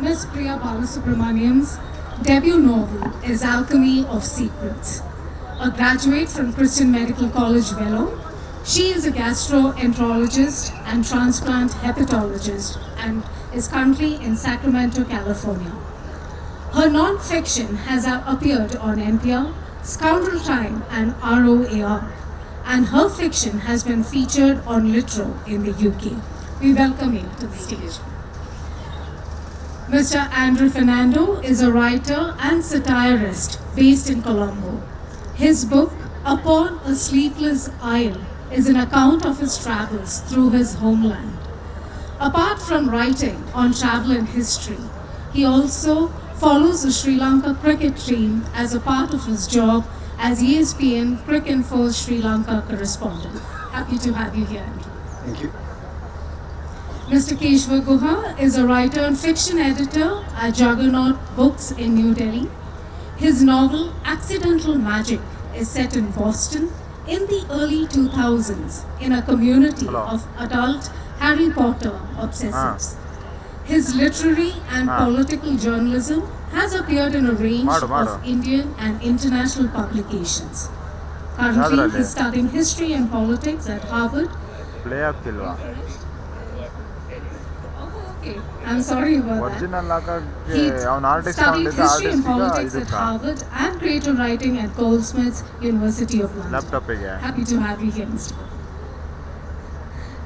Miss Priya Balasubramanian's debut novel is Alchemy of Secrets. A graduate from Christian Medical College Vellore, she is a gastroenterologist and transplant hepatologist and is currently in Sacramento, California. Her non-fiction has appeared on NPR, Scoundrel Time and ROAR, and her fiction has been featured on Litro in the UK. We welcome you to the stage. Mr. Andrew Fernando is a writer and satirist based in Colombo. His book, Upon a Sleepless Isle, is an account of his travels through his homeland. Apart from writing on travel and history, he also follows the Sri Lanka cricket team as a part of his job as ESPN Cricinfo's Sri Lanka correspondent. Happy to have you here, Andrew. Thank you. Mr. Keshava Guha is a writer and fiction editor at Juggernaut Books in New Delhi. His novel Accidental Magic is set in Boston in the early 2000s in a community of adult Harry Potter obsessives. His literary and political journalism has appeared in a range of Indian and international publications. Currently, he's studying history and politics at Harvard. Okay, I'm sorry about that. He studied history and politics at Harvard and creative writing at Goldsmiths, University of London. Happy to have you here, Mr.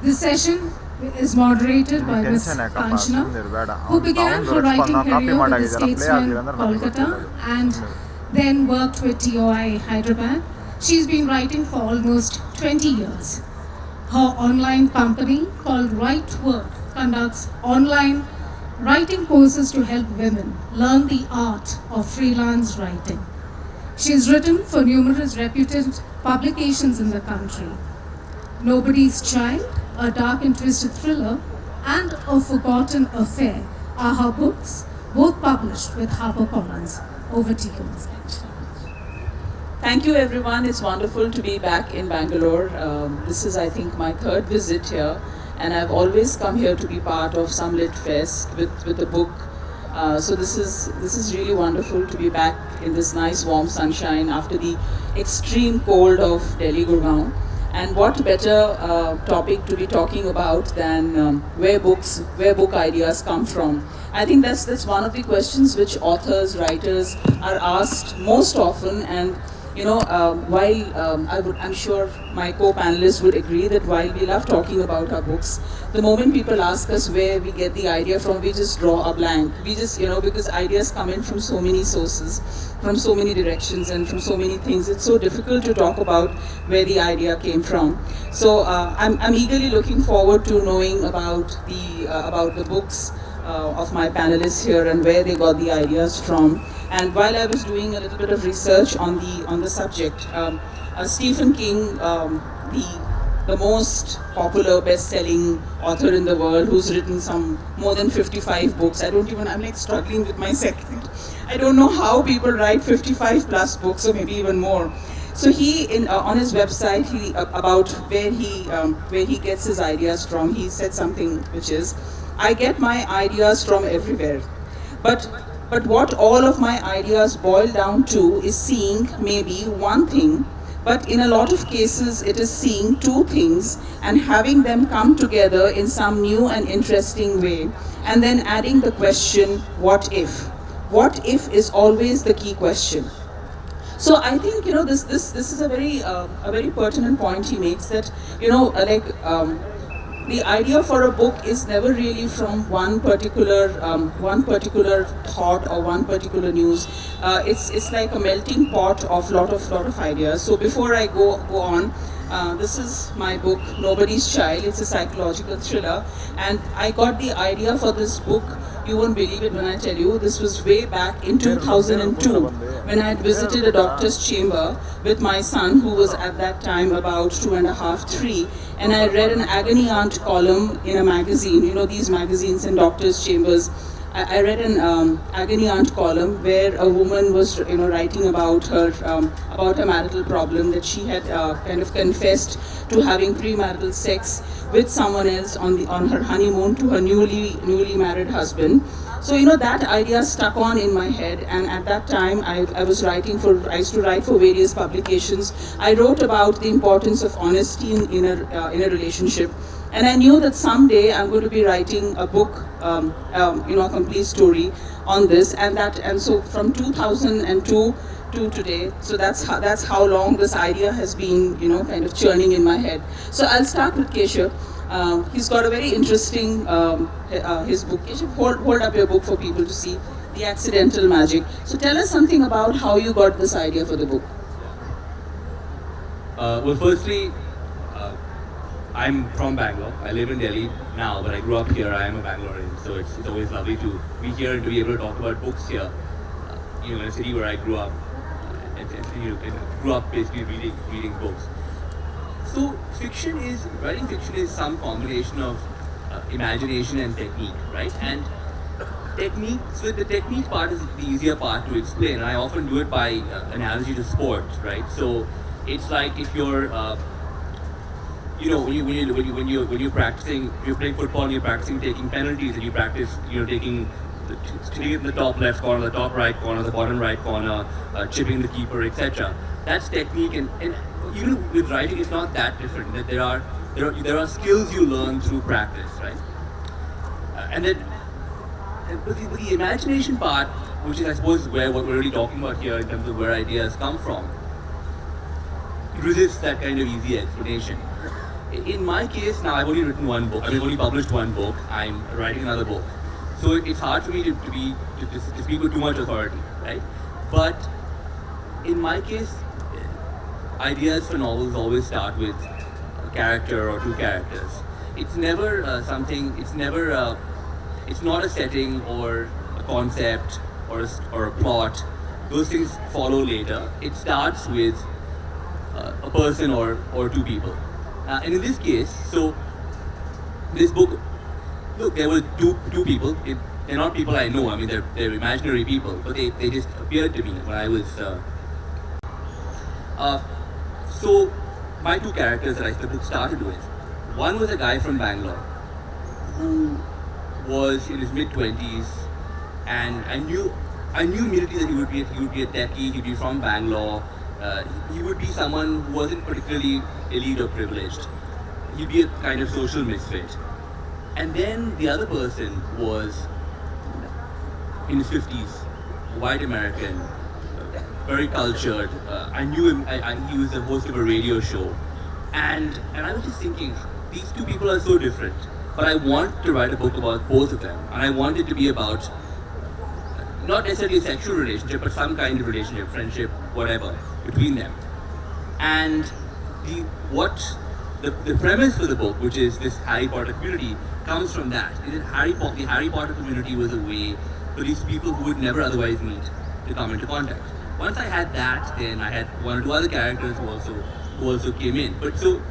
This session is moderated by Ms. Kanchana, who began her writing career with the Statesman, Kolkata, and then worked with TOI Hyderabad. She's been writing for almost 20 years. Her online company called Right Word conducts online writing courses to help women learn the art of freelance writing. She's written for numerous reputed publications in the country. Nobody's Child, a dark and twisted thriller, and A Forgotten Affair are her books, both published with HarperCollins. Over to you, Ms. Thank you, everyone. It's wonderful to be back in Bangalore. This is, I think, my third visit here, and I've always come here to be part of some Litfest with a book. So this is really wonderful to be back in this nice warm sunshine after the extreme cold of Delhi, Gurgaon. And what better topic to be talking about than where book ideas come from. I think that's one of the questions which authors, writers are asked most often. And you know, while I'm sure my co-panelists would agree that while we love talking about our books, the moment people ask us where we get the idea from, we just draw a blank. We just, because ideas come in from so many sources, from so many directions and from so many things. It's so difficult to talk about where the idea came from. So I'm eagerly looking forward to knowing about the books of my panelists here and where they got the ideas from. And while I was doing a little bit of research on the subject, Stephen King, the most popular best-selling author in the world, who's written some more than 55 books. I'm like struggling with my second. I don't know how people write 55 plus books or maybe even more. So he, on his website, about where he gets his ideas from, he said something which is, I get my ideas from everywhere. But what all of my ideas boil down to is seeing maybe one thing, but in a lot of cases it is seeing two things and having them come together in some new and interesting way, and then adding the question, what if? What if is always the key question. So I think this is a very pertinent point he makes, that the idea for a book is never really from one particular thought or one particular news. It's like a melting pot of lot of ideas. So before I go on, this is my book, Nobody's Child. It's a psychological thriller, and I got the idea for this book, you won't believe it when I tell you, this was way back in 2002 when I had visited a doctor's chamber with my son, who was at that time about 2.5, 3, and I read an agony aunt column in a magazine, these magazines in doctor's chambers. I read an agony aunt column where a woman was writing about her marital problem, that she had kind of confessed to having premarital sex with someone else on her honeymoon to her newly married husband. So, that idea stuck on in my head, and at that time, I used to write for various publications. I wrote about the importance of honesty in a relationship, and I knew that someday I'm going to be writing a book, a complete story on this, and so from 2002 to today, so that's how long this idea has been, kind of churning in my head. So I'll start with Keshava. He's got a very interesting, his book. Keshava, hold up your book for people to see, The Accidental Magic. So tell us something about how you got this idea for the book. Well, firstly, I'm from Bangalore. I live in Delhi now, but I grew up here. I am a Bangalorean, so it's always lovely to be here and to be able to talk about books here. In a city where I grew up, and grew up basically reading books. So writing fiction is some combination of imagination and technique, right? And technique, so the technique part is the easier part to explain. I often do it by analogy to sport, right? So it's like if you're, when you're practicing, you're playing football and you're practicing taking penalties, and you practice, taking the top left corner, the top right corner, the bottom right corner, chipping the keeper, etc. That's technique, and even with writing, it's not that different. That there are skills you learn through practice, right? And then, but the imagination part, which is I suppose where what we're really talking about here in terms of where ideas come from, resists that kind of easy explanation. In my case, now I've only written one book. I've only published one book. I'm writing another book, so it's hard for me to speak with too much authority, right? But in my case, ideas for novels always start with a character or two characters. It's never it's not a setting or a concept or a plot. Those things follow later. It starts with a person or two people. And in this case, so this book, look, there were two people. They're not people I know. I mean, they're imaginary people, but they just appeared to me when I was. So my two characters that the book started with, one was a guy from Bangalore who was in his mid-20s, and I knew immediately that he would be a techie. He'd be from Bangalore. He would be someone who wasn't particularly elite or privileged. He'd be a kind of social misfit. And then the other person was in his 50s, white American, very cultured. I knew him. He was the host of a radio show, and I was just thinking, these two people are so different. But I want to write a book about both of them, and I want it to be about not necessarily a sexual relationship, but some kind of relationship, friendship, whatever, between them. And the premise for the book, which is this Harry Potter community, comes from that. The Harry Potter community was a way for these people who would never otherwise meet to come into contact. Once I had that, then I had one or two other characters who also came in. But so,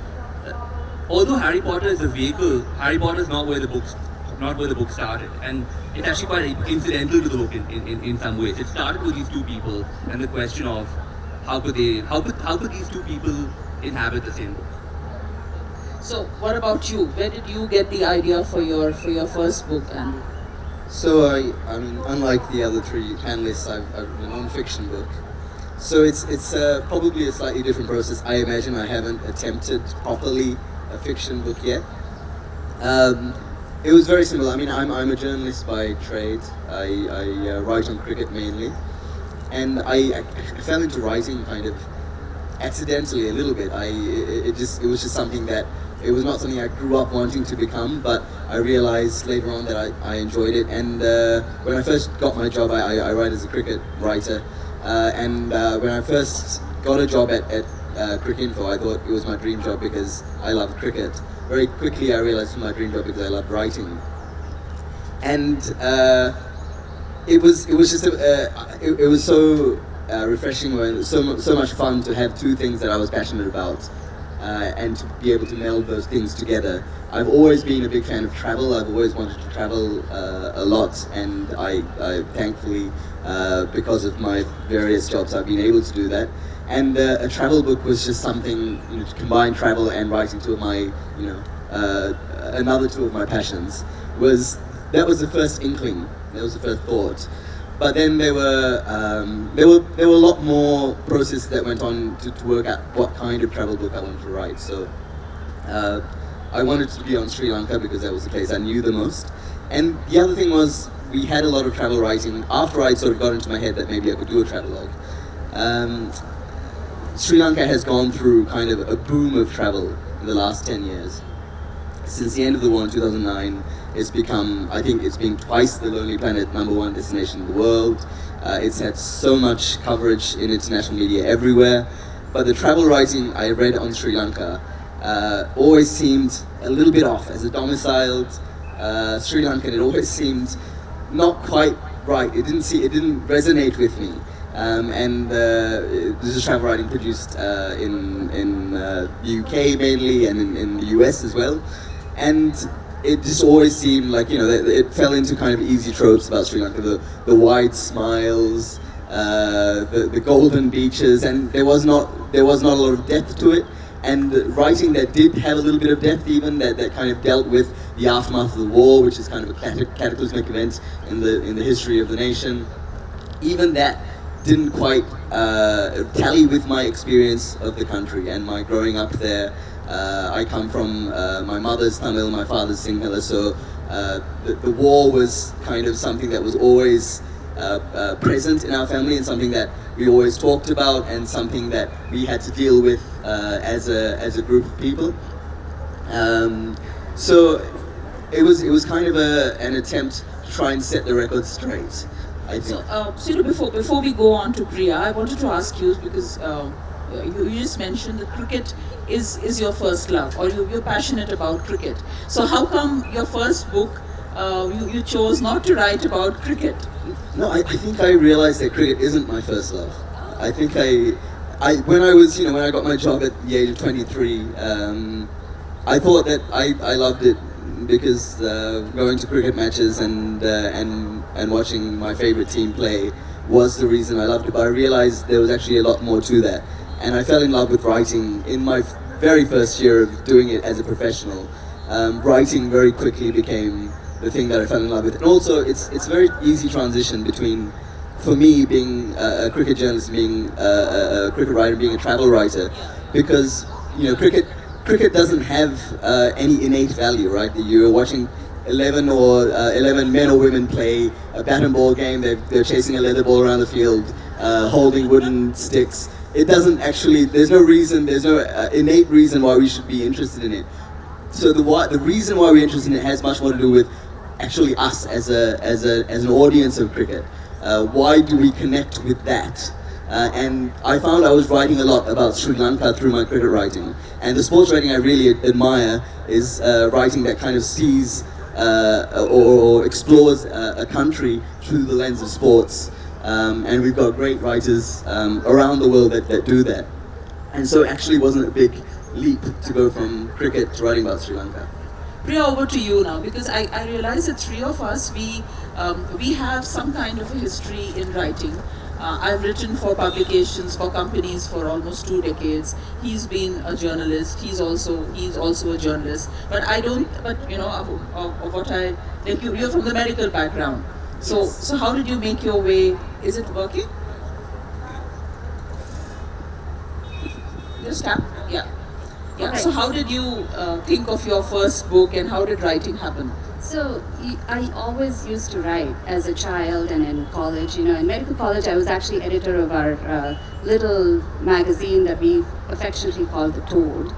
although Harry Potter is a vehicle, Harry Potter is not where the book started, and it's actually quite incidental to the book in some ways. It started with these two people and the question of how could these two people inhabit the same book. So, what about you? Where did you get the idea for your first book, Andrew? So I mean, unlike the other three panelists, I've written a non-fiction book. So it's probably a slightly different process. I imagine I haven't attempted properly a fiction book yet. It was very simple. I mean, I'm a journalist by trade. I write on cricket mainly, and I fell into writing kind of accidentally a little bit. It was just something that. It was not something I grew up wanting to become, but I realized later on that I enjoyed it. And when I first got my job, I write as a cricket writer. And when I first got a job at Cricinfo, I thought it was my dream job because I love cricket. Very quickly I realized it was my dream job because I loved writing. And it was just it was so refreshing, and so much fun to have two things that I was passionate about. And to be able to meld those things together. I've always been a big fan of travel. I've always wanted to travel a lot, and I thankfully, because of my various jobs, I've been able to do that. And a travel book was just something, to combine travel and writing, two of my, another two of my passions. That was the first inkling That was the first thought. But then there were a lot more processes that went on to work out what kind of travel book I wanted to write. So I wanted to be on Sri Lanka because that was the place I knew the most. And the other thing was we had a lot of travel writing after I sort of got into my head that maybe I could do a travelogue. Sri Lanka has gone through kind of a boom of travel in the last 10 years. Since the end of the war in 2009, it's become, I think it's been twice the Lonely Planet #1 destination in the world. It's had so much coverage in international media everywhere. But the travel writing I read on Sri Lanka always seemed a little bit off. As a domiciled Sri Lankan, it always seemed not quite right. It didn't resonate with me. This is travel writing produced in the UK mainly and in the US as well. And it just always seemed like, it fell into kind of easy tropes about Sri Lanka, the wide smiles, the golden beaches, and there was not a lot of depth to it. And writing that did have a little bit of depth, even that kind of dealt with the aftermath of the war, which is kind of a cataclysmic event in the history of the nation. Even that didn't quite tally with my experience of the country and my growing up there. I come from my mother's Tamil, my father's Sinhala, so the war was kind of something that was always present in our family and something that we always talked about and something that we had to deal with as a group of people. So it was kind of an attempt to try and set the record straight, I think. So before we go on to Priya, I wanted to ask you, because you just mentioned that cricket is your first love, or you're passionate about cricket. So how come your first book you chose not to write about cricket? No, I think I realized that cricket isn't my first love. I think when I got my job at the age of 23, I thought that I loved it because going to cricket matches and watching my favorite team play was the reason I loved it. But I realized there was actually a lot more to that. And I fell in love with writing in my very first year of doing it as a professional. Writing very quickly became the thing that I fell in love with. And also, it's a very easy transition between, for me, being a cricket journalist, being a cricket writer, being a travel writer, because cricket doesn't have any innate value, right? You're watching 11 men or women play a bat and ball game. They're chasing a leather ball around the field, holding wooden sticks. It doesn't actually. There's no innate reason why we should be interested in it. So the reason why we're interested in it has much more to do with actually us as an audience of cricket. Why do we connect with that? And I found I was writing a lot about Sri Lanka through my cricket writing. And the sports writing I really admire is writing that kind of sees or explores a country through the lens of sports. And we've got great writers around the world that do that. And so it actually wasn't a big leap to go from cricket to writing about Sri Lanka. Priya, over to you now, because I realize that three of us, we have some kind of a history in writing. I've written for publications, for companies for almost 2 decades. He's been a journalist. He's also a journalist. But you're from the medical background. So how did you make your way? Is it working? Just tap. Yeah. Okay. So how did you think of your first book, and how did writing happen? So I always used to write as a child and in college. In medical college, I was actually editor of our little magazine that we affectionately called The Toad.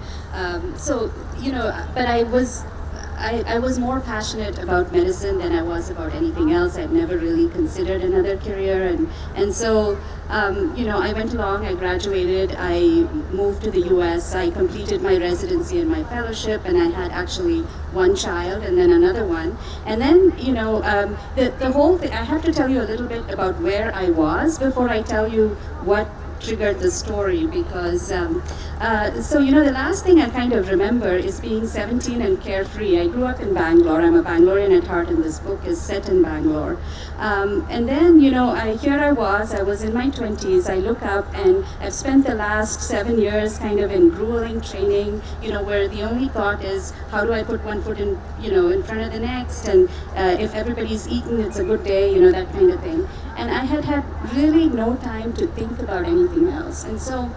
But I was more passionate about medicine than I was about anything else. I'd never really considered another career, and so I went along. I graduated. I moved to the U.S. I completed my residency and my fellowship, and I had actually one child and then another one. And then the whole thing. I have to tell you a little bit about where I was before I tell you what triggered the story because so the last thing I kind of remember is being 17 and carefree. I grew up in Bangalore. I'm a Bangalorean at heart, and this book is set in Bangalore. And then here I was in my 20s. I look up and I've spent the last 7 years kind of in grueling training, where the only thought is how do I put one foot in in front of the next, and if everybody's eaten, it's a good day, that kind of thing. And I had really no time to think about anything else. And so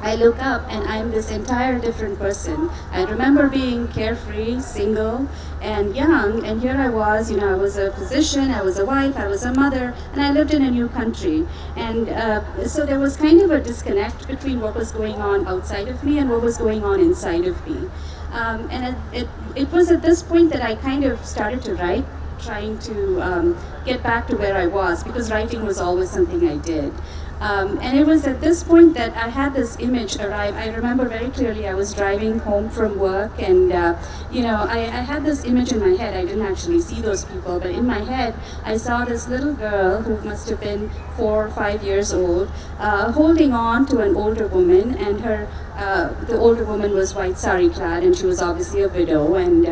I look up and I'm this entire different person. I remember being carefree, single, and young, and here I was, I was a physician, I was a wife, I was a mother, and I lived in a new country. And so there was kind of a disconnect between what was going on outside of me and what was going on inside of me. And it was at this point that I kind of started to write, trying to get back to where I was, because writing was always something I did. And it was at this point that I had this image arrive. I remember very clearly I was driving home from work, and I had this image in my head. I didn't actually see those people, but in my head I saw this little girl who must have been 4 or 5 years old, holding on to an older woman, and the older woman was white sari clad, and she was obviously a widow, and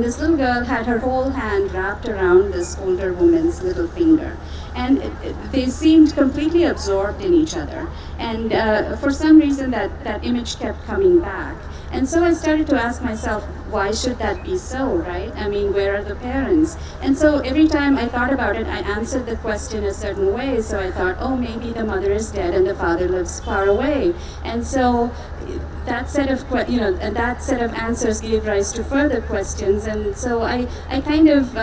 this little girl had her whole hand wrapped around this older woman's little finger. And they seemed completely absorbed in each other. And for some reason that image kept coming back. And so I started to ask myself, why should that be so, right? I mean, where are the parents? And so every time I thought about it, I answered the question a certain way. So I thought, oh, maybe the mother is dead and the father lives far away. And so that set of answers gave rise to further questions. And so I kind of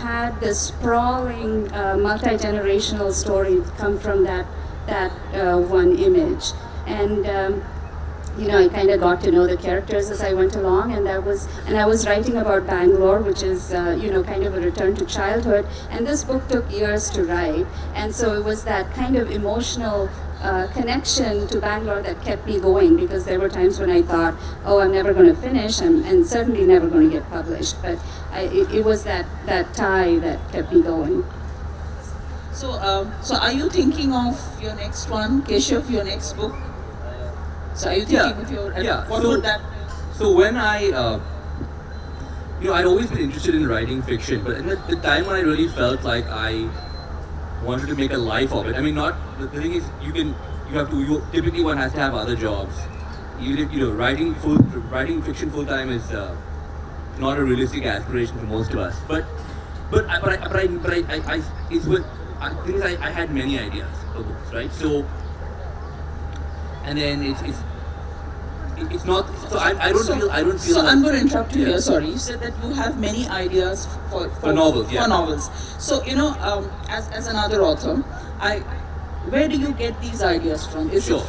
had this sprawling, multi-generational story come from that one image. And I kind of got to know the characters as I went along, and I was writing about Bangalore, which is kind of a return to childhood. And this book took years to write, and so it was that kind of emotional connection to Bangalore that kept me going, because there were times when I thought, oh, I'm never going to finish, and certainly never going to get published. But it was that tie that kept me going. So are you thinking of your next one, Keshav, your next book? So are you thinking of your... What would that... So when I'd always been interested in writing fiction, but at the time when I really felt like I wanted to make a life of it. I mean, the thing is, typically one has to have other jobs. Writing fiction full time is not a realistic aspiration for most of us. I had many ideas for books, right? So, and then it's not. So I don't feel. So I'm going to interrupt you here. Sorry, you said that you have many ideas for novels. Yeah. For novels. So as another author, where do you get these ideas from? So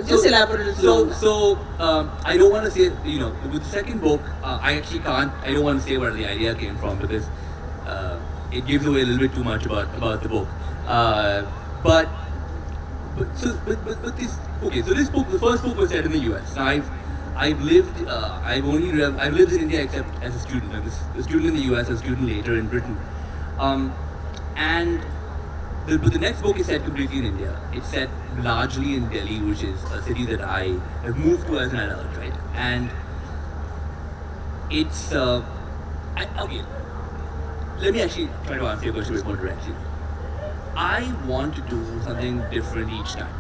just elaborate a little. So I don't want to say, with the second book, I actually can't. I don't want to say where the idea came from, because it gives away a little bit too much about the book. But this book, the first book was set in the U.S. Now I've lived in India except as a student. I was a student in the U.S., a student later in Britain, but the next book is set completely in India. It's set largely in Delhi, which is a city that I have moved to as an adult, right? And it's let me actually try to answer your question a bit more directly. I want to do something different each time.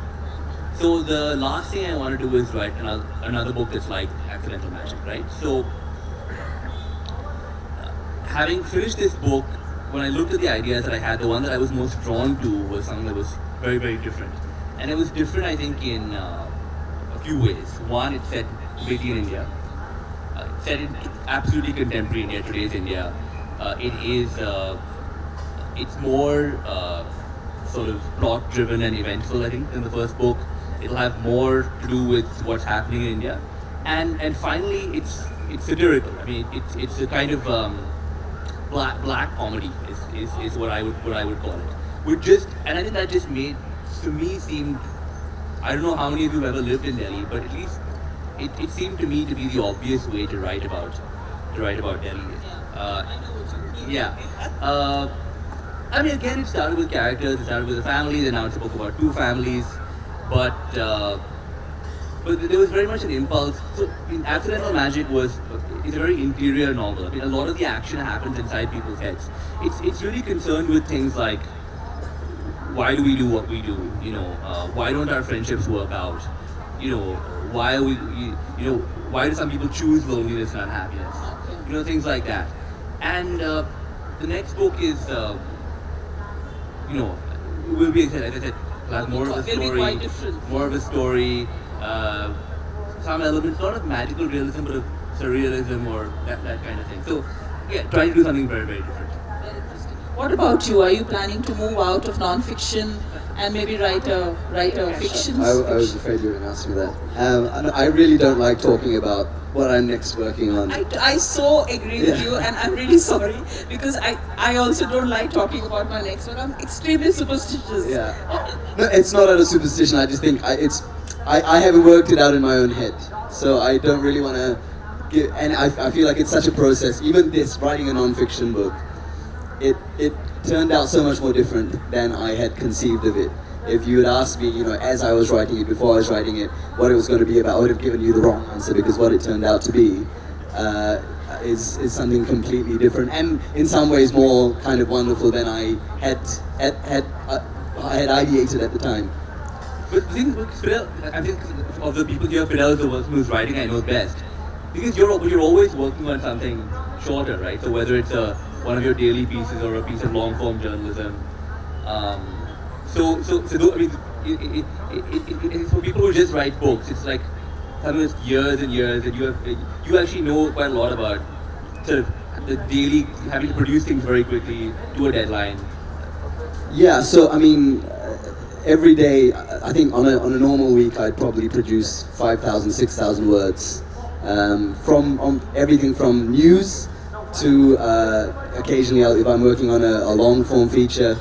So the last thing I want to do is write another book that's like Accidental Magic, right? So having finished this book, when I looked at the ideas that I had, the one that I was most drawn to was something that was very, very different. And it was different, I think, in a few ways. One, it's set completely in India. Set in absolutely contemporary India, today's India. It's more sort of plot-driven and eventful, I think, than the first book. It'll have more to do with what's happening in India. And finally, it's satirical. I mean, it's a kind of black comedy is what I would call it. And I think that just made, to me, seemed, I don't know how many of you have ever lived in Delhi, but at least it seemed to me to be the obvious way to write about Delhi. I mean, again, it started with characters, it started with a family, then now it's a book about two families. But there was very much an impulse. So, Accidental Magic is a very interior novel. I mean, a lot of the action happens inside people's heads. It's really concerned with things like, why do we do what we do? Why don't our friendships work out? Why are why do some people choose loneliness and unhappiness? Things like that. And the next book is, will be, as I said, more of a Will be story, quite different. more of a story, some elements, not of magical realism, but of surrealism or that kind of thing. So, yeah, trying to do something very, very different. Very interesting. What about you? Are you planning to move out of non-fiction and maybe write a fiction? I was afraid you were going to ask me that. I really don't like talking about what I'm next working on. I so agree with you, and I'm really sorry because I also don't like talking about my next one. I'm extremely superstitious. Yeah. No, it's not out of superstition. I just think I haven't worked it out in my own head, so I don't really want to give. And I feel like it's such a process. Even this writing a non-fiction book, it turned out so much more different than I had conceived of it. If you had asked me, as I was writing it, before I was writing it, what it was going to be about, I would have given you the wrong answer, because what it turned out to be is something completely different, and in some ways more kind of wonderful than I had ideated at the time. But the thing with Fidel, I think of the people here, Fidel is the person who's writing I know best. Because you're always working on something shorter, right? So whether it's one of your daily pieces or a piece of long form journalism. I mean, for people who just write books, it's like sometimes years and years, and you actually know quite a lot about sort of the daily having to produce things very quickly to a deadline. Yeah, so I mean, every day, I think on a normal week, I'd probably produce 5,000, 6,000 words, from everything from news to occasionally if I'm working on a long form feature,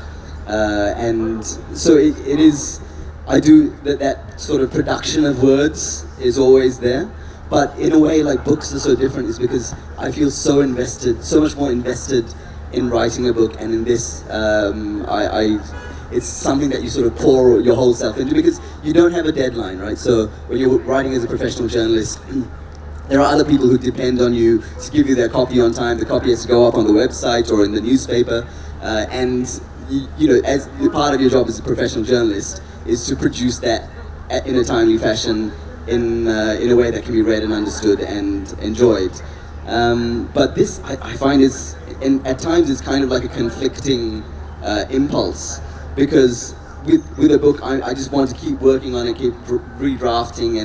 and so it is. I do that sort of production of words is always there, but in a way, like books are so different, is because I feel so invested, so much more invested in writing a book, and in this, it's something that you sort of pour your whole self into, because you don't have a deadline, right? So when you're writing as a professional journalist, there are other people who depend on you to give you their copy on time. The copy has to go up on the website or in the newspaper, and as part of your job as a professional journalist is to produce that in a timely fashion, in a way that can be read and understood and enjoyed. But this, I find, at times it's kind of like a conflicting impulse, because with a book, I just want to keep working on it, keep redrafting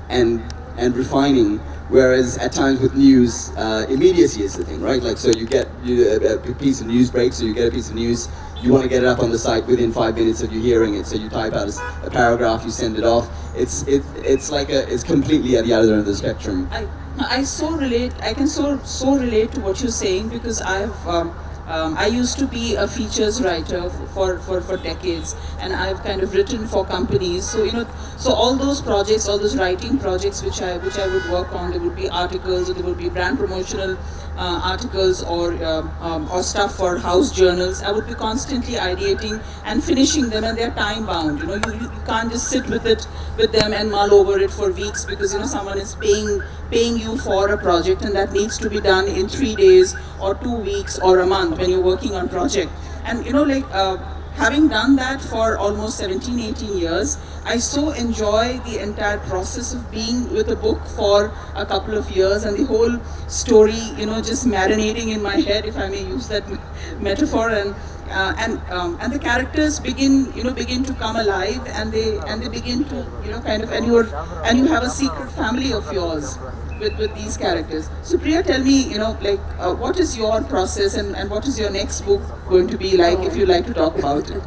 and refining. Whereas at times with news, immediacy is the thing, right? Like, so you get a piece of news breaks, so you get a piece of news, you want to get it up on the site within 5 minutes of you hearing it, so you type out a paragraph, you send it off. It's completely at the other end of the spectrum. I so relate. I can so relate to what you're saying, because I used to be a features writer for decades, and I've kind of written for companies. So all those projects, all those writing projects which I would work on, there would be articles, or there would be brand promotional articles, or stuff for house journals. I would be constantly ideating and finishing them, and they're time bound. You can't just sit with them and mull over it for weeks, because someone is paying you for a project, and that needs to be done in 3 days or 2 weeks or a month when you're working on project. And having done that for almost 17, 18 years, I so enjoy the entire process of being with a book for a couple of years, and the whole story, just marinating in my head, if I may use that metaphor, and the characters begin to come alive, and they begin to and you have a secret family of yours with these characters. So Priya, tell me, what is your process, and what is your next book going to be like, if you like to talk about it?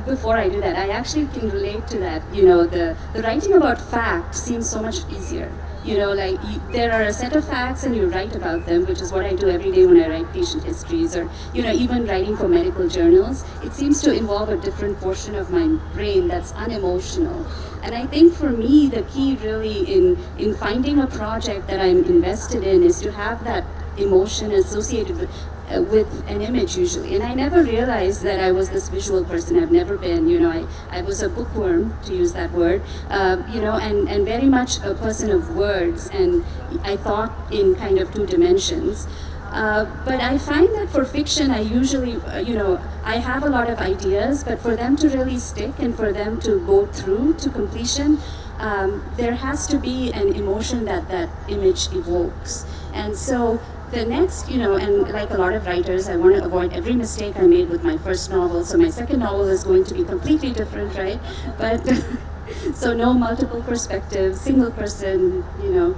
Before I do that, I actually can relate to that. The writing about facts seems so much easier. There are a set of facts and you write about them, which is what I do every day when I write patient histories, or even writing for medical journals. It seems to involve a different portion of my brain that's unemotional. And I think for me, the key really in finding a project that I'm invested in is to have that emotion associated with an image usually. And I never realized that I was this visual person. I've never been, I was a bookworm, to use that word, and very much a person of words. And I thought in kind of two dimensions. But I find that for fiction, I usually, I have a lot of ideas, but for them to really stick and for them to go through to completion, there has to be an emotion that that image evokes. And so the next, and like a lot of writers, I want to avoid every mistake I made with my first novel. So my second novel is going to be completely different, right? But so no multiple perspectives, single person,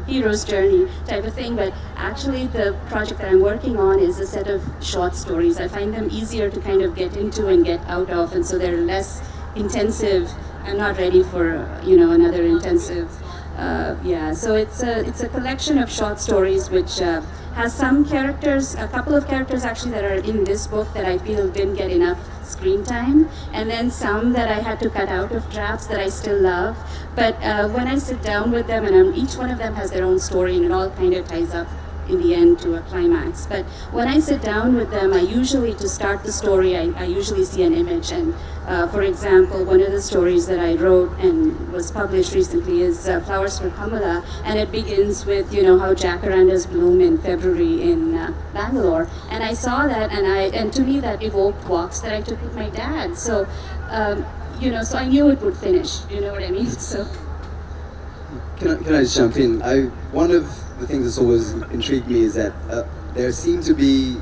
hero's journey type of thing. But actually the project that I'm working on is a set of short stories. I find them easier to kind of get into and get out of, and so they're less intensive. I'm not ready for, another intensive. So it's a collection of short stories which has some characters, a couple of characters actually that are in this book that I feel didn't get enough screen time, and then some that I had to cut out of drafts that I still love. But when I sit down with them, and each one of them has their own story, and it all kind of ties up in the end to a climax. But when I sit down with them, I usually, to start the story, I usually see an image. And for example, one of the stories that I wrote and was published recently is Flowers for Kamala, and it begins with, how jacarandas bloom in February in Bangalore. And I saw that, and to me that evoked walks that I took with my dad. So, so I knew it would finish, you know what I mean? So. Can I just jump in? One of the things that's always intrigued me is that there seem to be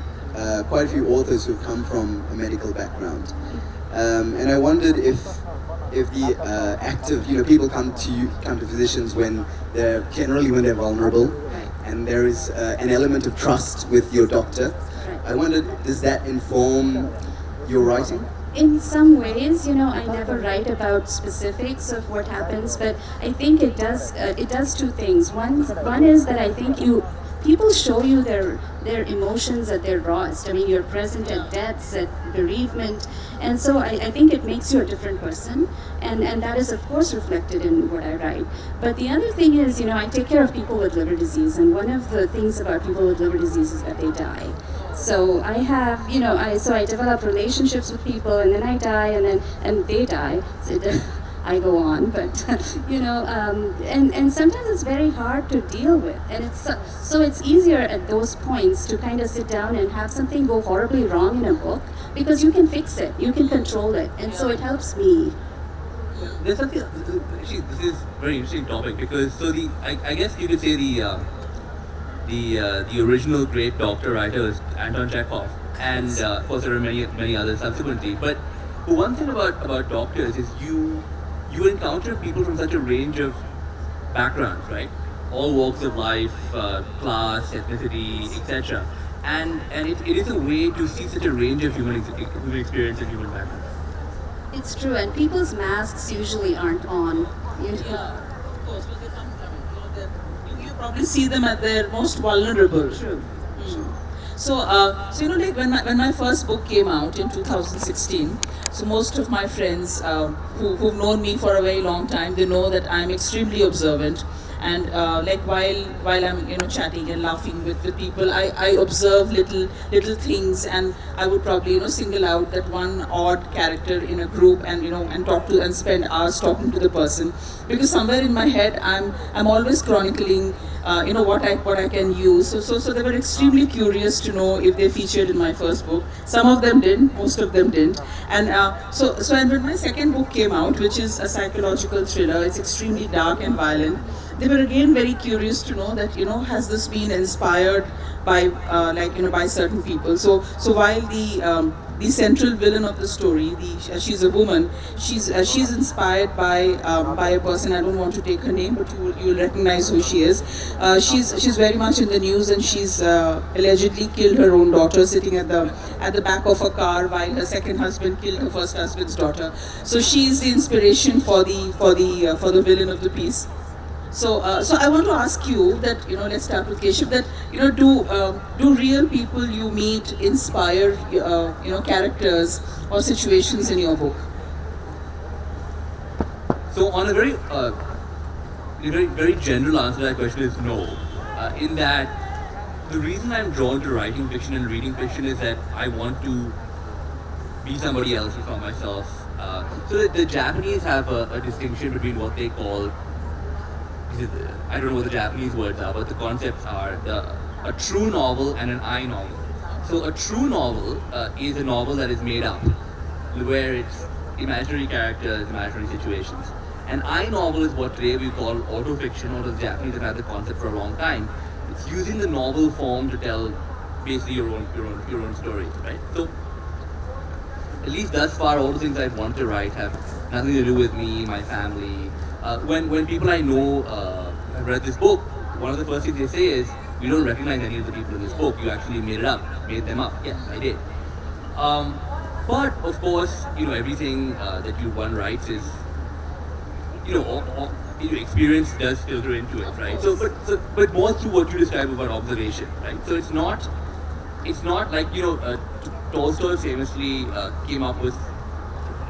quite a few authors who've come from a medical background, and I wondered if the act of people come to physicians when they're vulnerable, Right. and there is an element of trust with your doctor. Right. I wondered, does that inform your writing? In some ways, I never write about specifics of what happens, but I think it does. It does two things. One is that I think people show you their emotions at their rawest. I mean, you're present at deaths, at bereavement, and so I think it makes you a different person, and that is of course reflected in what I write. But the other thing is, I take care of people with liver disease, and one of the things about people with liver disease is that they die. So I have, I develop relationships with people, and then I die, and they die. So I go on, but and sometimes it's very hard to deal with, and it's easier at those points to kind of sit down and have something go horribly wrong in a book, because you can fix it, you can control it, and so it helps me. There's something. Actually, this is a very interesting topic because I guess you could say the original great doctor writer is Anton Chekhov, and of course there are many others subsequently. But one thing about doctors is you encounter people from such a range of backgrounds, right? All walks of life, class, ethnicity, etc. And it is a way to see such a range of human experience and human background. It's true, and people's masks usually aren't on. Yeah, of course. When they come, you probably see them at their most vulnerable. True. So, like when my first book came out in 2016, so most of my friends who've known me for a very long time, they know that I'm extremely observant. And while I'm chatting and laughing with people, I observe little things, and I would probably single out that one odd character in a group and talk to and spend hours talking to the person, because somewhere in my head I'm always chronicling what I can use. So they were extremely curious to know if they featured in my first book. Some of them didn't, most of them didn't. And and when my second book came out, which is a psychological thriller, it's extremely dark and violent. They were again very curious to know that has this been inspired by by certain people. So while the central villain of the story, she's a woman. She's inspired by a person. I don't want to take her name, but you'll recognize who she is. She's very much in the news, and she's allegedly killed her own daughter sitting at the back of a car while her second husband killed her first husband's daughter. So she's the inspiration for the villain of the piece. So I want to ask you that let's start with Keshav. That do real people you meet inspire characters or situations in your book? So on a very general answer to that question is no. In that the reason I'm drawn to writing fiction and reading fiction is that I want to be somebody else from myself. So the Japanese have a distinction between what they call, I don't know what the Japanese words are, but the concepts are a true novel and an I novel. So a true novel is a novel that is made up, where it's imaginary characters, imaginary situations. An I novel is what today we call autofiction, or the Japanese have had the concept for a long time. It's using the novel form to tell basically your own stories, right? So at least thus far, all the things I've wanted to write have nothing to do with me, my family. When people I know have read this book, one of the first things they say is, "You don't recognize any of the people in this book. You actually made them up." Yes, I did. But of course, everything that one writes is, experience does filter into it, right? But more through what you describe about observation, right? So it's not like Tolstoy famously came up with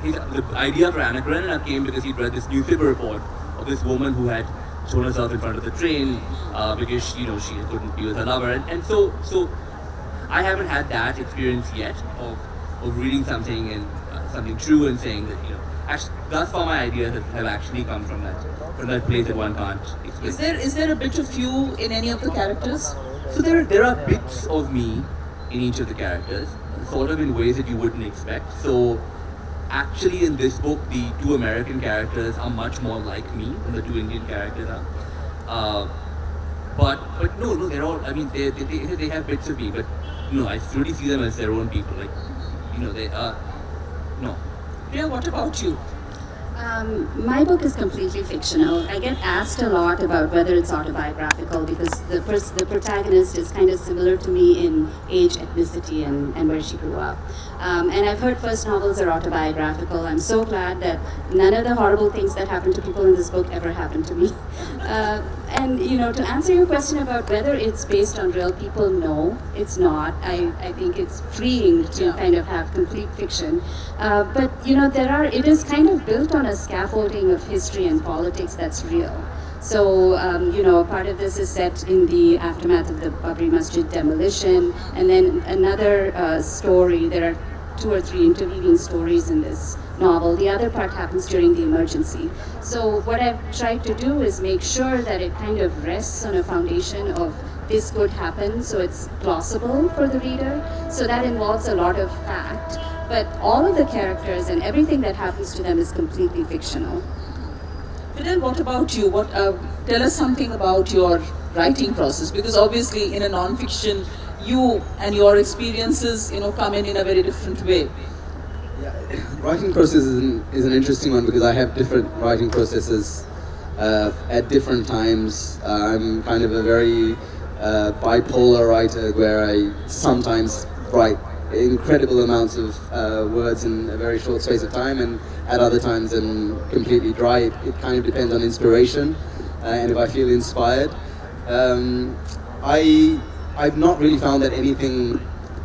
the idea for Anna Karenina came because he'd read this newspaper report of this woman who had shown herself in front of the train because she couldn't be with her lover, and so I haven't had that experience yet of reading something and something true and saying that actually thus far my ideas have actually come from that place that one can't explain. Is there a bit of you in any of the characters? So there are bits of me in each of the characters, sort of in ways that you wouldn't expect. So actually in this book, the two American characters are much more like me than the two Indian characters are. But no, they're all. I mean, they have bits of me, but no, I really see them as their own people. Like, they are. No. Priya, what about you? My book is completely fictional. I get asked a lot about whether it's autobiographical because the protagonist is kind of similar to me in age, ethnicity, and where she grew up. And I've heard first novels are autobiographical. I'm so glad that none of the horrible things that happen to people in this book ever happened to me. And to answer your question about whether it's based on real people, no, it's not. I think it's freeing to kind of have complete fiction. But it is kind of built on a scaffolding of history and politics that's real. So, part of this is set in the aftermath of the Babri Masjid demolition, and then another story. There are 2 or 3 interweaving stories in this novel. The other part happens during the emergency. So what I've tried to do is make sure that it kind of rests on a foundation of this could happen, so it's plausible for the reader. So that involves a lot of fact, but all of the characters and everything that happens to them is completely fictional. Fidel, what about you? Tell us something about your writing process, because obviously in a non-fiction, you and your experiences, come in a very different way. Yeah, writing process is an interesting one because I have different writing processes at different times. I'm kind of a very bipolar writer where I sometimes write incredible amounts of words in a very short space of time, and at other times I'm completely dry. It kind of depends on inspiration and if I feel inspired. I've not really found that anything,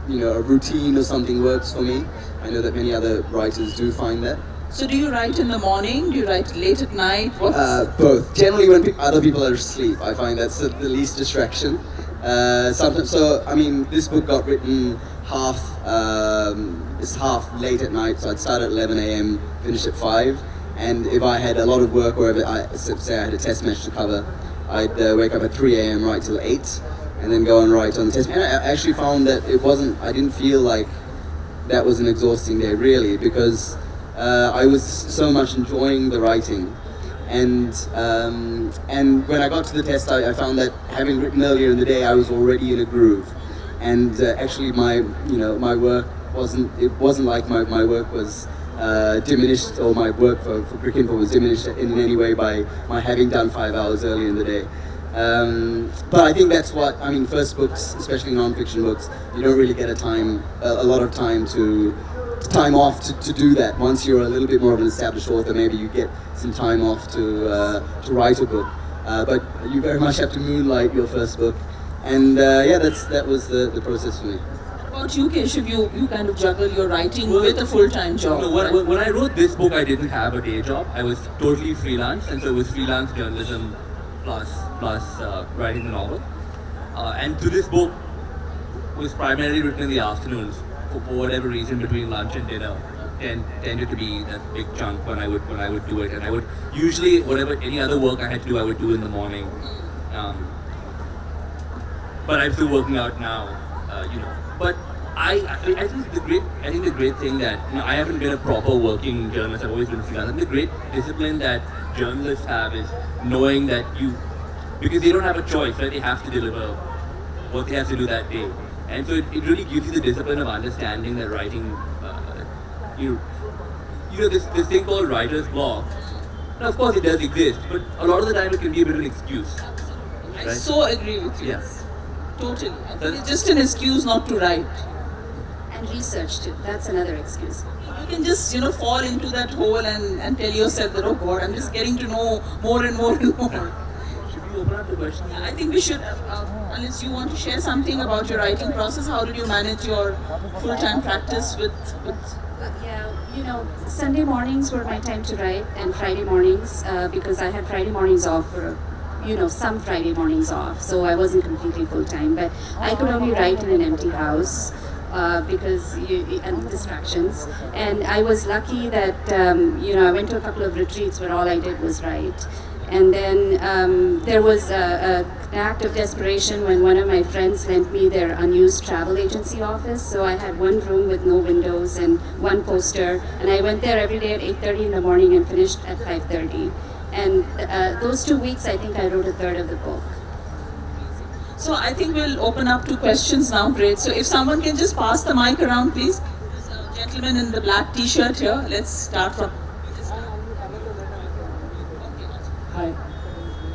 a routine or something works for me. I know that many other writers do find that. So do you write in the morning? Do you write late at night? Both. Generally when other people are asleep, I find that's the least distraction. Sometimes, this book got written it's half late at night, so I'd start at 11 a.m., finish at 5. And if I had a lot of work, or say I had a test match to cover, I'd wake up at 3 a.m., write till 8, and then go and write on the test. And I actually found that I didn't feel like that was an exhausting day, really, because I was so much enjoying the writing. And when I got to the test, I found that having written earlier in the day, I was already in a groove. And actually my work wasn't like my work was diminished, or my work for Cricinfo was diminished in any way by my having done 5 hours earlier in the day. But I think that's what, first books, especially non-fiction books, you don't really get a lot of time off to do that. Once you're a little bit more of an established author, maybe you get some time off to write a book. But you very much have to moonlight your first book. And that was the process for me. What about you, Keshav? You kind of juggle your writing with a full-time job. No, when I wrote this book, I didn't have a day job. I was totally freelance, and so it was freelance journalism plus writing the novel. And to this book was primarily written in the afternoons for whatever reason between lunch and dinner. Tended to be that big chunk when I would do it, and I would usually whatever any other work I had to do I would do in the morning. But I'm still working out now, But I think the great thing that I haven't been a proper working journalist. I've always been a freelancer. The great discipline that journalists have is knowing that because they don't have a choice, right? They have to deliver what they have to do that day, and so it really gives you the discipline of understanding that writing. This thing called writer's block. Now, of course, it does exist, but a lot of the time it can be a bit of an excuse. I Right? so agree with you. Yes. Totally. I think it's just an excuse not to write. And research too. That's another excuse. You can just, fall into that hole and tell yourself that, oh God, I'm just getting to know more and more and more. Should we open up the question? I think we should, unless you want to share something about your writing process, how did you manage your full-time practice with Sunday mornings were my time to write, and Friday mornings, because I had Friday mornings off for, some Friday mornings off, so I wasn't completely full-time, but I could only write in an empty house because and distractions. And I was lucky that, I went to a couple of retreats where all I did was write. And then there was an act of desperation when one of my friends lent me their unused travel agency office. So I had one room with no windows and one poster. And I went there every day at 8:30 in the morning and finished at 5:30. And those 2 weeks, I think I wrote a third of the book. So I think we'll open up to questions now. Great. So if someone can just pass the mic around, please. There's a gentleman in the black t-shirt here. Let's start from... Hi.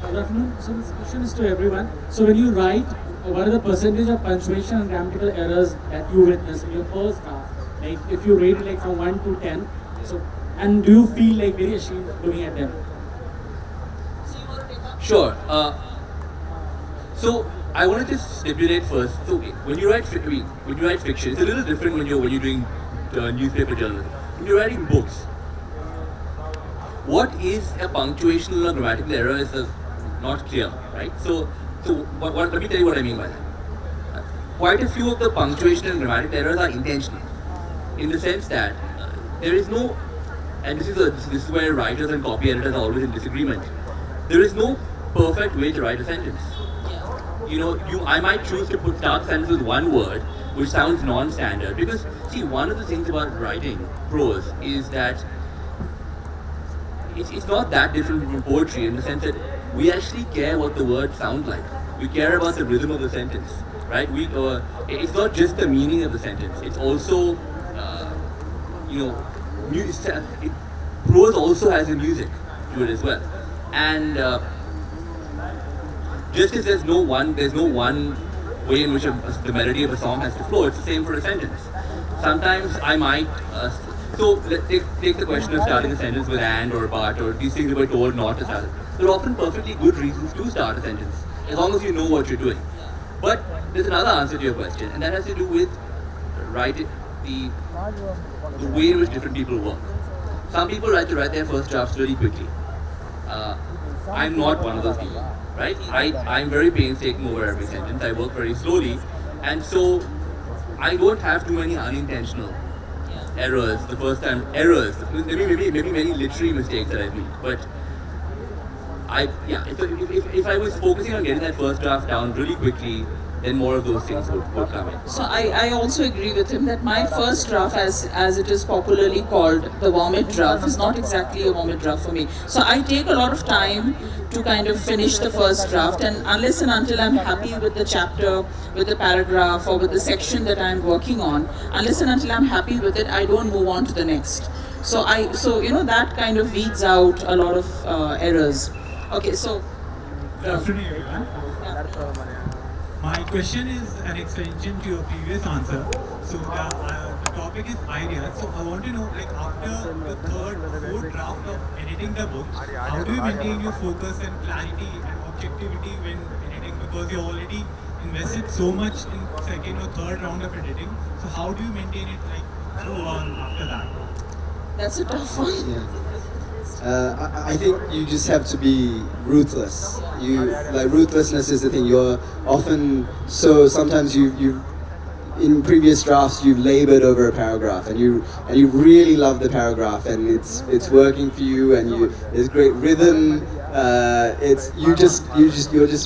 Good afternoon. So this question is to everyone. So when you write, what are the percentage of punctuation and grammatical errors that you witness in your first draft? Like if you rate it like from 1 to 10, and do you feel like very ashamed looking at them? Sure. So I want to just stipulate first. So when you write fiction, it's a little different when you're doing newspaper journalism. When you're writing books, what is a punctuational or grammatical error is not clear, right? So let me tell you what I mean by that. Quite a few of the punctuation and grammatical errors are intentional, in the sense that there is no, and this is where writers and copy editors are always in disagreement. There is no perfect way to write a sentence. I might choose to start a sentence with one word, which sounds non-standard, because see, one of the things about writing prose is that it's not that different from poetry in the sense that we actually care what the words sound like. We care about the rhythm of the sentence, right? It's not just the meaning of the sentence. It's also, prose also has a music to it as well. And just as there's no one way in which the melody of a song has to flow, it's the same for a sentence. Sometimes I might. Take the question of starting a sentence with and or but or these things that we're told not to start. There are often perfectly good reasons to start a sentence, as long as you know what you're doing. But there's another answer to your question, and that has to do with writing the way in which different people work. Some people like to write their first drafts really quickly. I'm not one of those people, right? I'm very painstaking over every sentence. I work very slowly, and so I don't have too many unintentional errors the first time. Maybe many literary mistakes that I've made, but if I was focusing on getting that first draft down really quickly, then more of those things would come in. So I also agree with him that my first draft, as it is popularly called, the vomit draft, is not exactly a vomit draft for me. So I take a lot of time to kind of finish the first draft, and unless and until I'm happy with the chapter, with the paragraph, or with the section that I'm working on, unless and until I'm happy with it, I don't move on to the next. So that kind of weeds out a lot of errors. Okay, so. Good afternoon, everyone. My question is an extension to your previous answer. So the topic is ideas. So I want to know, like after the third or fourth draft of editing the book, how do you maintain your focus and clarity and objectivity when editing? Because you already invested so much in second or third round of editing. So how do you maintain it like so on after that? That's a tough one. I think you just have to be ruthless. Ruthlessness is the thing. You're often sometimes you in previous drafts you've labored over a paragraph and you really love the paragraph and it's working for you and there's great rhythm. You're just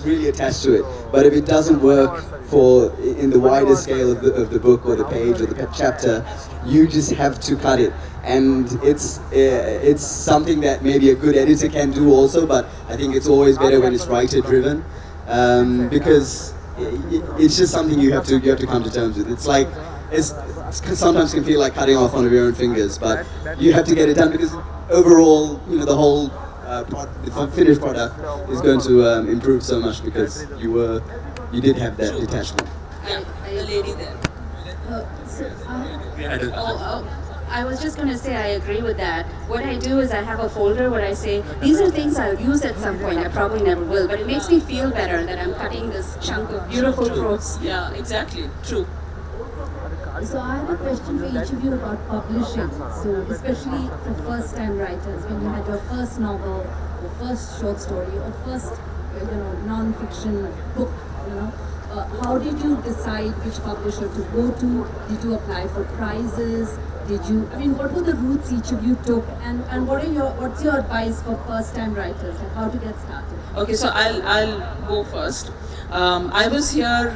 really attached to it. But if it doesn't work in the wider scale of the book or the page or the chapter, you just have to cut it. And it's something that maybe a good editor can do also, but I think it's always better when it's writer driven, because it's just something you have to come to terms with. It's sometimes can feel like cutting off one of your own fingers, but you have to get it done because overall, the whole the finished product is going to improve so much because you did have that detachment. The lady there. I was just going to say I agree with that. What I do is I have a folder where I say, these are things I'll use at some point. I probably never will, but it makes me feel better that I'm cutting this chunk of beautiful prose. Yeah, exactly. True. So I have a question for each of you about publishing. So especially for first-time writers, when you had your first novel, or first short story, or first, non-fiction book, how did you decide which publisher to go to? Did you apply for prizes? What were the routes each of you took? And what's your advice for first-time writers, like how to get started? Okay, so I'll go first. I was here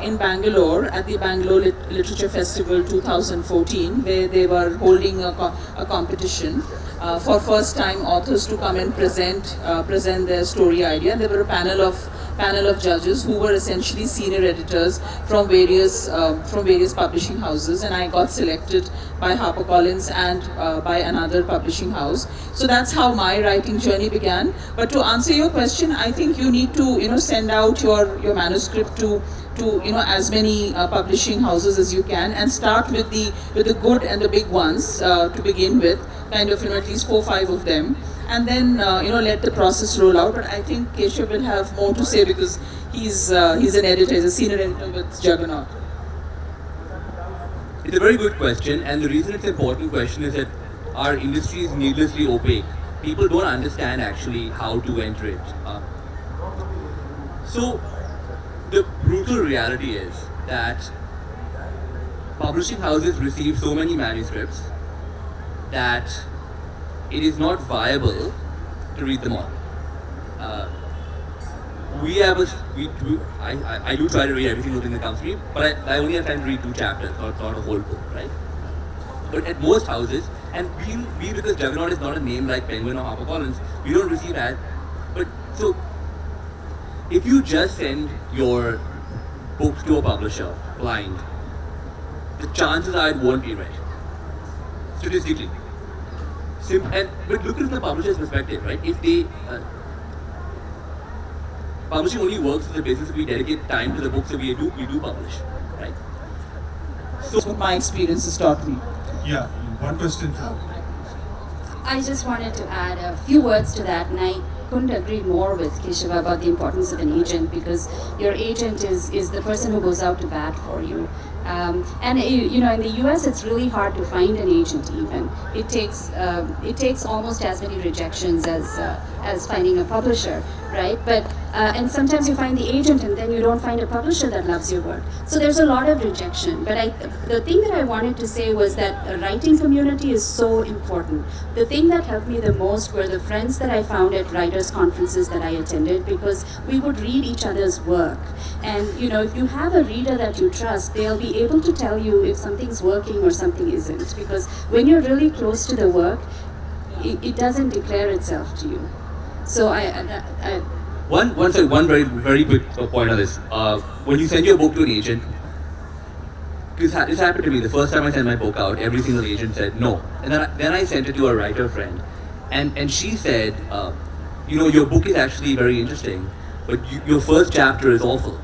in Bangalore at the Bangalore Literature Festival 2014, where they were holding a competition for first-time authors to come and present their story idea. And there were a panel of judges who were essentially senior editors from various publishing houses, and I got selected by HarperCollins and by another publishing house. So that's how my writing journey began. But to answer your question, I think you need to send out your manuscript to as many publishing houses as you can, and start with the good and the big ones to begin with, kind of at least 4 or 5 of them. And then let the process roll out. But I think Keshava will have more to say because he's an editor, he's a senior editor with Juggernaut. It's a very good question, and the reason it's an important question is that our industry is needlessly opaque. People don't understand actually how to enter it. So the brutal reality is that publishing houses receive so many manuscripts that it is not viable to read them all. I do try to read every single thing that comes to me, but I only have time to read 2 chapters, not a whole book, right? But at most houses, and we because Juggernaut is not a name like Penguin or HarperCollins, we don't receive ads. But so, if you just send your books to a publisher blind, the chances are it won't be read. Statistically. But look at it from the publisher's perspective, right? If they publishing only works on the basis if we dedicate time to the books that we do publish, right? So that's what my experience has taught me. Yeah, one question. I just wanted to add a few words to that, and I couldn't agree more with Keshava about the importance of an agent, because your agent is the person who goes out to bat for you. And in the US, it's really hard to find an agent. Even it takes almost as many rejections as finding a publisher, right? But and sometimes you find the agent, and then you don't find a publisher that loves your work. So there's a lot of rejection. But the thing that I wanted to say was that the writing community is so important. The thing that helped me the most were the friends that I found at writers' conferences that I attended, because we would read each other's work. And if you have a reader that you trust, they'll be able to tell you if something's working or something isn't. Because when you're really close to the work, it doesn't declare itself to you. So one very very quick point on this. When you send your book to an agent, this happened to me the first time I sent my book out. Every single agent said no, and then I sent it to a writer friend, and she said, your book is actually very interesting, but your first chapter is awful.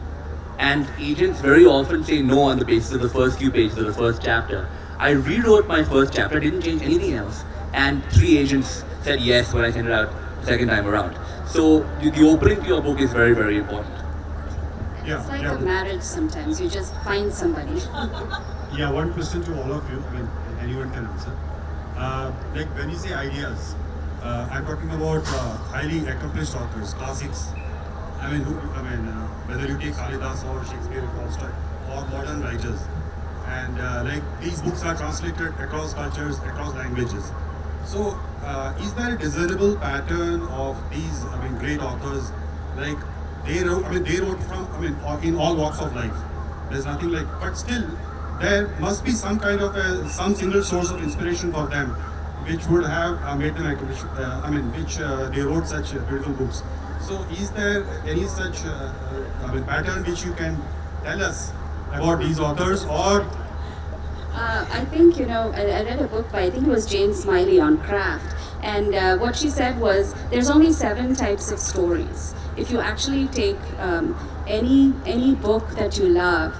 And agents very often say no on the basis of the first few pages of the first chapter. I rewrote my first chapter, I didn't change anything else, and 3 agents said yes when I sent it out the second time around. So the opening to your book is very, very important. It's like a marriage sometimes, you just find somebody. Yeah, one question to all of you, anyone can answer. Like when you say ideas, I'm talking about highly accomplished authors, classics. Whether you take Kalidas or Shakespeare or Tolstoy or modern writers, and like these books are translated across cultures, across languages. So, is there a discernible pattern of these, great authors? Like they wrote from, in all walks of life. There's nothing like, but still, there must be some kind of some single source of inspiration for them, which would have made them, which they wrote such beautiful books. So, is there any such pattern which you can tell us about these authors, or? I think, I read a book by, I think it was Jane Smiley on craft. And what she said was, there's only 7 types of stories. If you actually take any book that you love,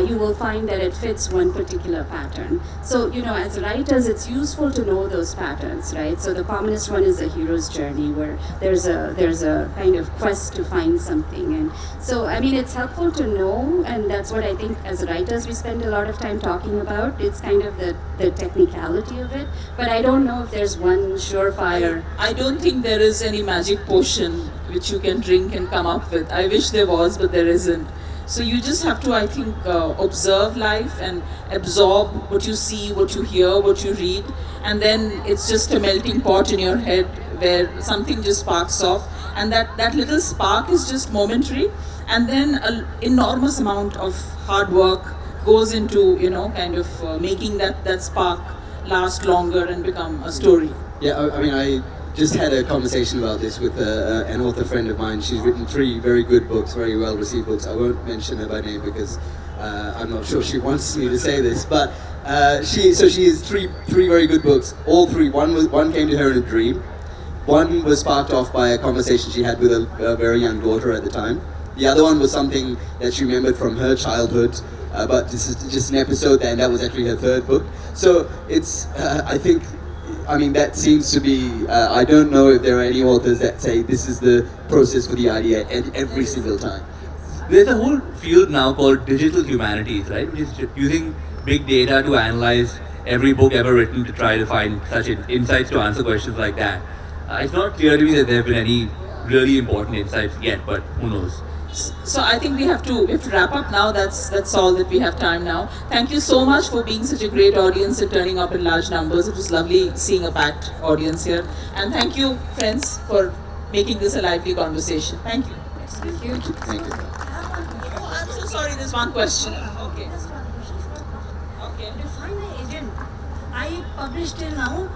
you will find that it fits one particular pattern. So, as writers, it's useful to know those patterns, right? So the commonest one is a hero's journey, where there's a kind of quest to find something. And so, it's helpful to know, and that's what I think as writers we spend a lot of time talking about. It's kind of the technicality of it, but I don't know if there's one surefire. I don't think there is any magic potion which you can drink and come up with. I wish there was, but there isn't. So you just have to, I think, observe life and absorb what you see, what you hear, what you read, and then it's just a melting pot in your head where something just sparks off, and that little spark is just momentary, and then an enormous amount of hard work goes into, making that spark last longer and become a story. Yeah, I just had a conversation about this with an author friend of mine. She's written 3 very good books, very well received books. I won't mention her by name because I'm not sure she wants me to say this. But she has three very good books. All 3. One came to her in a dream. One was sparked off by a conversation she had with a very young daughter at the time. The other one was something that she remembered from her childhood. But this is just an episode, and that was actually her 3rd book. So it's, I think, that seems to be, I don't know if there are any authors that say this is the process for the idea every single time. There's a whole field now called digital humanities, right? Which is using big data to analyze every book ever written to try to find such insights to answer questions like that. It's not clear to me that there have been any really important insights yet, but who knows? So I think we have to wrap up now. That's all that we have time now. Thank you so much for being such a great audience and turning up in large numbers. It was lovely seeing a packed audience here. And thank you, friends, for making this a lively conversation. Thank you. Thank you. Thank you. Oh, I'm so sorry, there's one question. Okay. Okay. Define the agent. I published till now.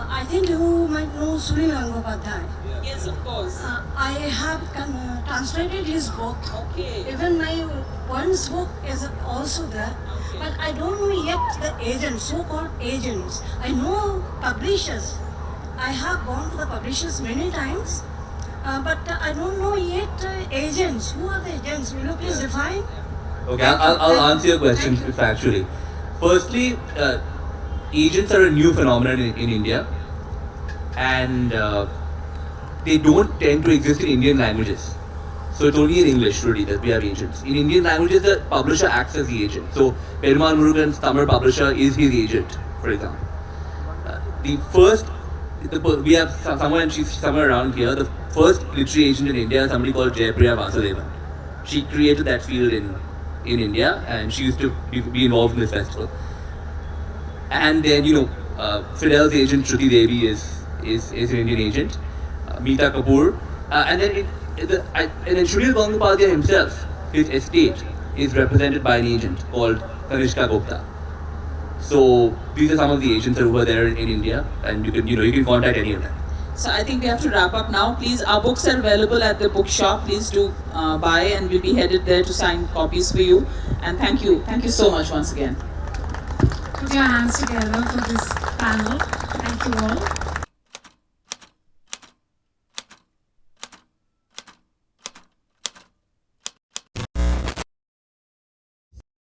I think you might know Sunil Gangopadhyay. Yes, of course. I have translated his book. Okay. Even my one's book is also there. Okay. But I don't know yet the agents, so-called agents. I know publishers. I have gone to the publishers many times. But I don't know yet agents. Who are the agents? Will you please define? Okay, I'll answer your question factually. Firstly, agents are a new phenomenon in India, and they don't tend to exist in Indian languages. So it's only in English really that we have agents. In Indian languages, the publisher acts as the agent. So Perumal Murugan's Tamil publisher is his agent, for example. We have someone, and she's somewhere around here, the first literary agent in India is somebody called Priya Vasudevan. She created that field in India, and she used to be involved in this festival. And then, Fidel's agent, Shruti Devi, is an Indian agent. Meeta Kapoor. And then Sunil Gangopadhyay himself, his estate, is represented by an agent called Kanishka Gupta. So these are some of the agents who are there in India, and you can contact any of them. So I think we have to wrap up now. Please, our books are available at the bookshop. Please do buy, and we'll be headed there to sign copies for you. And thank you so much once again. Put your hands together for this panel. Thank you all.